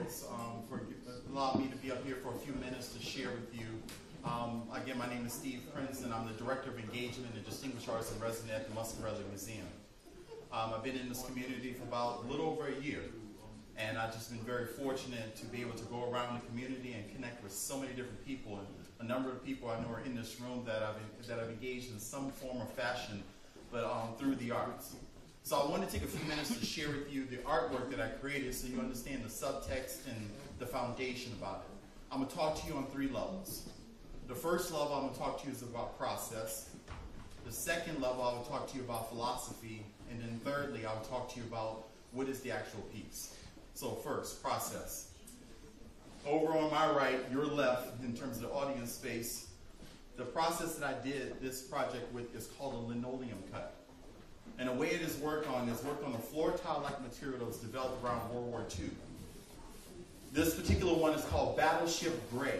Charles, for allowing me to be up here for a few minutes to share with you. Again, my name is Steve Prince, and I'm the Director of Engagement and Distinguished Artist and Resident at the Muscat Museum. I've been in this community for about a little over a year, and I've just been very fortunate to be able to go around the community and connect with so many different people. And a number of people I know are in this room that I've engaged in some form or fashion, but through the arts. So I want to take a few minutes to share with you the artwork that I created so you understand the subtext and the foundation about it. I'm going to talk to you on three levels. The first level I'm going to talk to you is about process. The second level I will talk to you about philosophy. And then thirdly, I'll talk to you about what is the actual piece. So first, process. Over on my right, your left, in terms of the audience space, the process that I did this project with is called a linoleum cut. And the way it is worked on a floor tile-like material that was developed around World War II. This particular one is called Battleship Gray.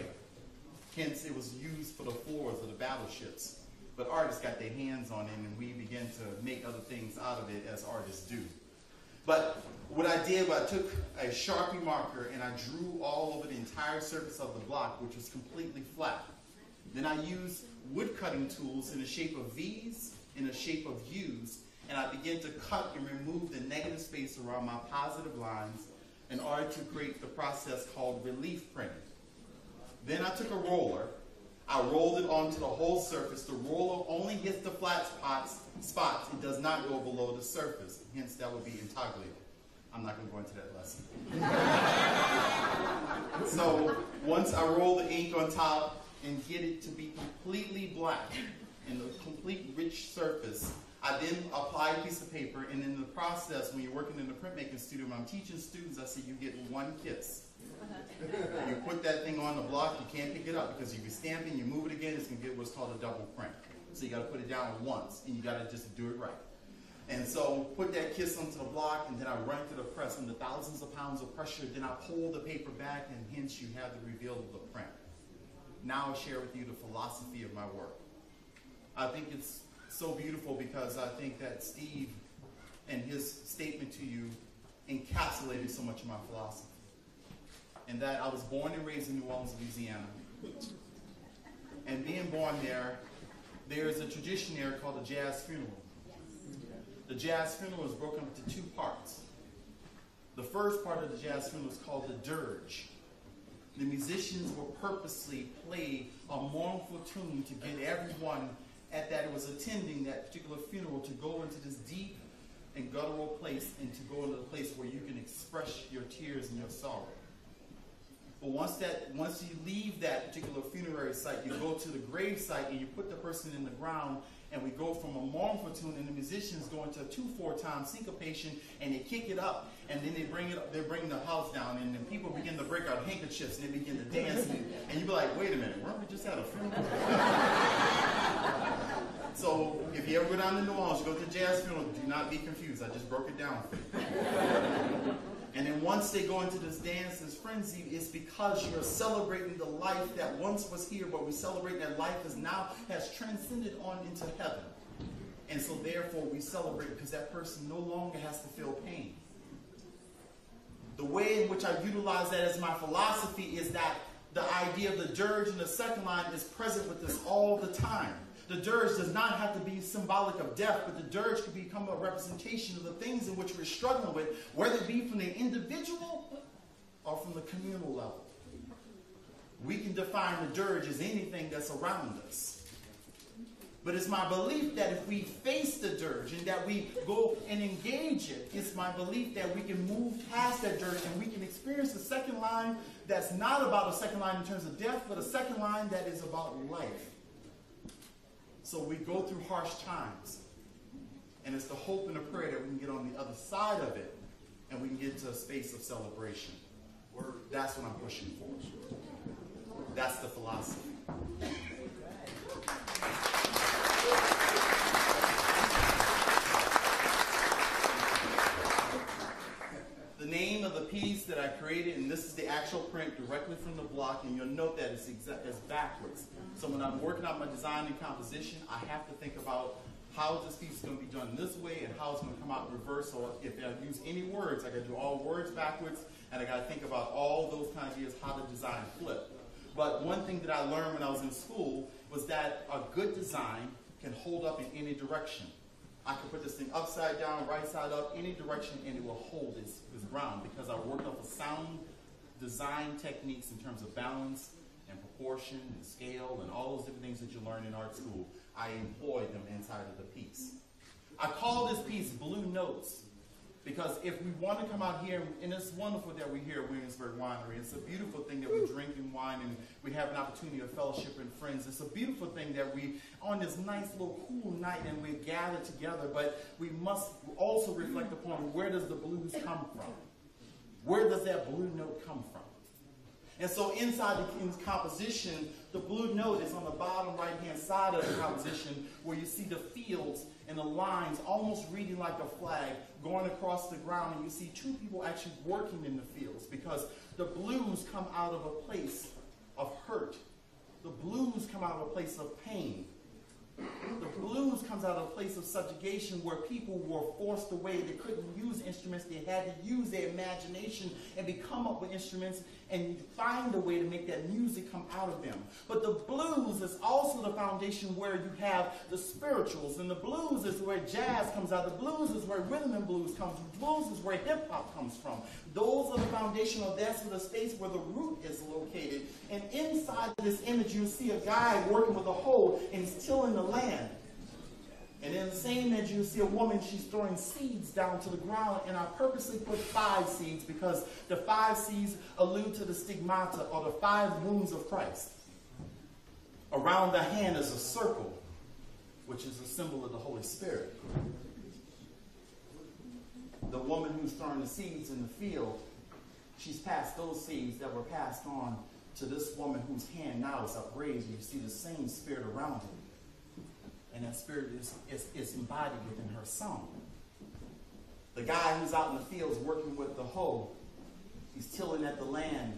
Hence, it was used for the floors of the battleships. But artists got their hands on it, and we began to make other things out of it as artists do. But what I did was I took a Sharpie marker and I drew all over the entire surface of the block, which was completely flat. Then I used wood cutting tools in the shape of V's, in the shape of U's, and I began to cut and remove the negative space around my positive lines in order to create the process called relief printing. Then I took a roller, I rolled it onto the whole surface. The roller only hits the flat spots. It does not go below the surface. Hence, that would be intaglio. I'm not going to go into that lesson. So once I roll the ink on top and get it to be completely black and a complete rich surface, I then apply a piece of paper, and in the process, when you're working in the printmaking studio, when I'm teaching students, I say you get one kiss. You put that thing on the block, you can't pick it up, because if you stamp it and you move it again, it's going to get what's called a double print. So you got to put it down once, and you got to just do it right. And so put that kiss onto the block, and then I run to the press under thousands of pounds of pressure. Then I pull the paper back, and hence you have the reveal of the print. Now I'll share with you the philosophy of my work. I think it's so beautiful because I think that Steve and his statement to you encapsulated so much of my philosophy. And that I was born and raised in New Orleans, Louisiana. And being born there is a tradition there called the jazz funeral. The jazz funeral is broken up into two parts. The first part of the jazz funeral is called the dirge. The musicians will purposely play a mournful tune to get everyone that was attending that particular funeral to go into this deep and guttural place and to go into the place where you can express your tears and your sorrow. But once you leave that particular funerary site, you go to the grave site and you put the person in the ground, and we go from a mournful tune, and the musicians go into a 2/4 time syncopation, and they kick it up, and then they bring the house down, and then people begin to break out handkerchiefs and they begin to dance, and you be like, wait a minute, weren't we just at a funeral? So if you ever go down to New Orleans, you go to the jazz funeral, do not be confused. I just broke it down for you. And then once they go into this dance, this frenzy, it's because you're celebrating the life that once was here, but we celebrate that life has transcended on into heaven. And so therefore we celebrate because that person no longer has to feel pain. The way in which I utilize that as my philosophy is that the idea of the dirge in the second line is present with us all the time. The dirge does not have to be symbolic of death, but the dirge can become a representation of the things in which we're struggling with, whether it be from the individual or from the communal level. We can define the dirge as anything that's around us. But it's my belief that if we face the dirge and that we go and engage it, it's my belief that we can move past that dirge and we can experience a second line that's not about a second line in terms of death, but a second line that is about life. So we go through harsh times, and it's the hope and the prayer that we can get on the other side of it, and we can get to a space of celebration. That's what I'm pushing for. That's the philosophy. The name of the piece that I created, and this is the actual print directly from the block, and you'll note that it's backwards. So when I'm working out my design and composition, I have to think about how this piece is going to be done this way and how it's going to come out in reverse. So if I use any words, I got to do all words backwards. And I got to think about all those kind of ideas, how to design flip. But one thing that I learned when I was in school was that a good design can hold up in any direction. I can put this thing upside down, right side up, any direction, and it will hold its ground because I worked off of sound design techniques in terms of balance and proportion and scale and all those different things that you learn in art school. I employed them inside of the piece. I call this piece Blue Notes because if we want to come out here, and it's wonderful that we're here at Williamsburg Winery. It's a beautiful thing that we're drinking wine and we have an opportunity of fellowship and friends. It's a beautiful thing that we, on this nice little cool night, and we gather together, but we must also reflect upon where does the blues come from? Where does that blue note come from? And so inside the composition, the blue note is on the bottom right-hand side of the composition where you see the fields and the lines almost reading like a flag going across the ground, and you see two people actually working in the fields because the blues come out of a place of hurt. The blues come out of a place of pain. The blues comes out of a place of subjugation where people were forced away. They couldn't use instruments. They had to use their imagination and come up with instruments and find a way to make that music come out of them. But the blues is also the foundation where you have the spirituals, and the blues is where jazz comes out. The blues is where rhythm and blues comes from. The blues is where hip-hop comes from. Those are the foundational, that's the space where the root is located. And inside this image, you see a guy working with a hoe, and he's tilling the land. And in the same image, you see a woman, she's throwing seeds down to the ground, and I purposely put 5 seeds because the 5 seeds allude to the stigmata, or the 5 wounds of Christ. Around the hand is a circle, which is a symbol of the Holy Spirit. The woman who's throwing the seeds in the field, she's passed those seeds that were passed on to this woman whose hand now is upraised. You see the same spirit around her. And that spirit is embodied within her song. The guy who's out in the fields working with the hoe, he's tilling at the land,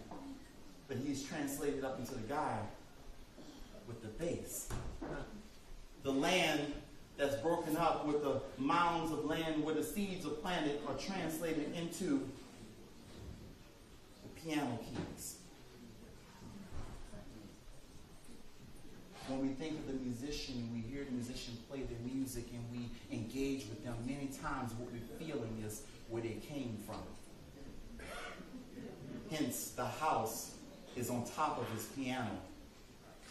but he's translated up into the guy with the bass. The land that's broken up with the mounds of land where the seeds are planted are translated into the piano keys. When we think of the musician, we hear the musician play their music and we engage with them, many times what we're feeling is where they came from. Hence, the house is on top of his piano.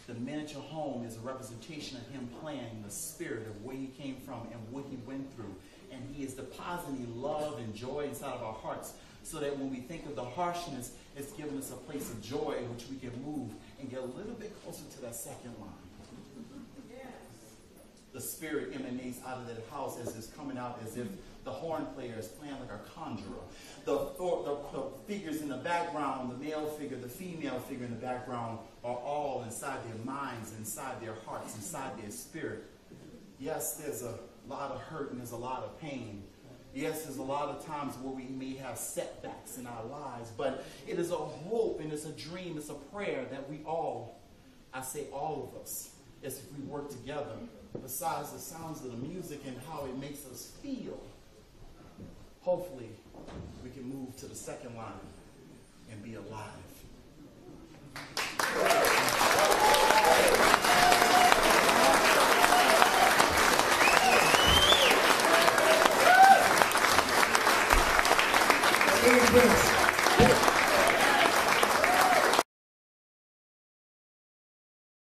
The miniature home is a representation of him playing the spirit of where he came from and what he went through. And he is depositing love and joy inside of our hearts so that when we think of the harshness, it's giving us a place of joy in which we can move and get a little bit closer to that second line. The spirit emanates out of that house as it's coming out as if the horn player is playing like a conjurer. The figures in the background, the male figure, the female figure in the background are all inside their minds, inside their hearts, inside their spirit. Yes, there's a lot of hurt and there's a lot of pain. Yes, there's a lot of times where we may have setbacks in our lives, but it is a hope and it's a dream, it's a prayer that we all, I say all of us, as if we work together, besides the sounds of the music and how it makes us feel, hopefully we can move to the second line and be alive. Yes.